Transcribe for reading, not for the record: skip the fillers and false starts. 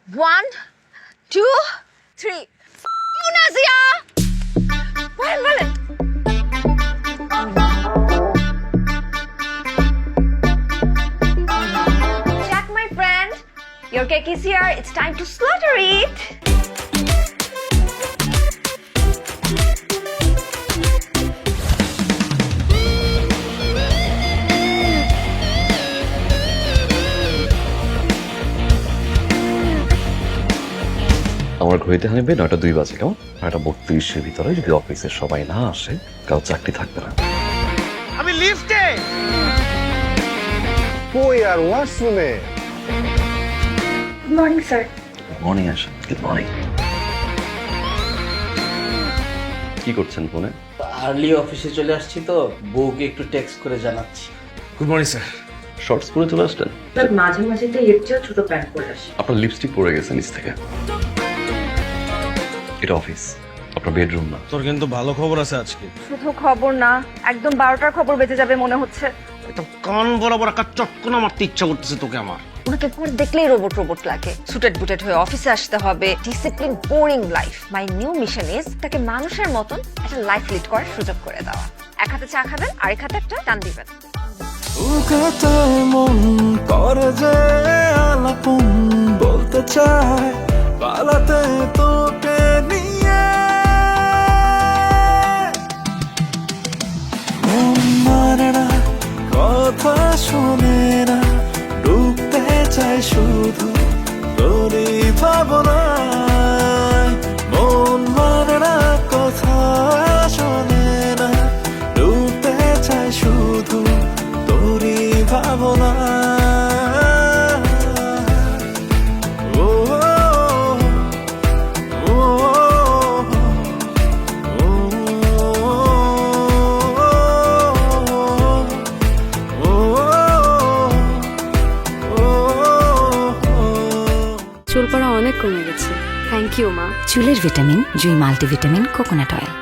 1, 2, 3. You, Nazia! বলেন। Jack, my friend, your cake is here. It's time to slaughter it. আমার ঘড়িতে হানিবে 9:02 বাজে, কেমন? 9:32-এর ভিতরে যদি অফিসের সবাই না আসে, কারো চাকরি থাকবে না। আমি লিফটে। কই আর ওয়াশরুমে? Good morning, sir. Good morning Asha. Good morning. কি করছেন ফোনে? আর্লি অফিসে চলে আসছি তো, বউকে একটু টেক্সট করে জানাচ্ছি। Good morning sir. শর্টস পরে চলে আসলেন? মাঝে মাঝে তো এর চেয়েও ছোট প্যান্ট পরে আসি। আপনার লিপস্টিক পরে গেছে নিচ থেকে। এটা অফিস, আপনার বেডরুম না। তোর কিন্তু ভালো খবর আছে আজকে। শুধু খবর না, একদম 12টার খবর বেজে যাবে মনে হচ্ছে। এটা কান বরাবর একটা চটকনা মারতে ইচ্ছা করতেছে তোকে আমার। ওনাকে পর দেখলেই রোবট লাগে। সুটেড বুটেড হয়ে অফিসে আসতে হবে। Discipline, boring life. My new mission is তাকে মানুষের মতন একটা লাইফ লিড করার সুযোগ করে দেওয়া। এক হাতে চা খাবেন, আরেক হাতে একটা টান দিবেন। উকাতে মন করে যে আলাপন বলতে চায়, পালাতে তোকে নিয়ে। মন মানে না, কথা শোনে না, ডুবতে চাই শুধু তোরই ভাবনায়। মন মানে না, কথা শোনে না, ডুবতে চাই শুধু তোরই ভাবনা। ও ও চুল পড়া অনেক কমে গেছে। থ্যাংক ইউ মা। চুলের ভিটামিন জুই মাল্টিভিটামিন কোকোনাট অয়েল।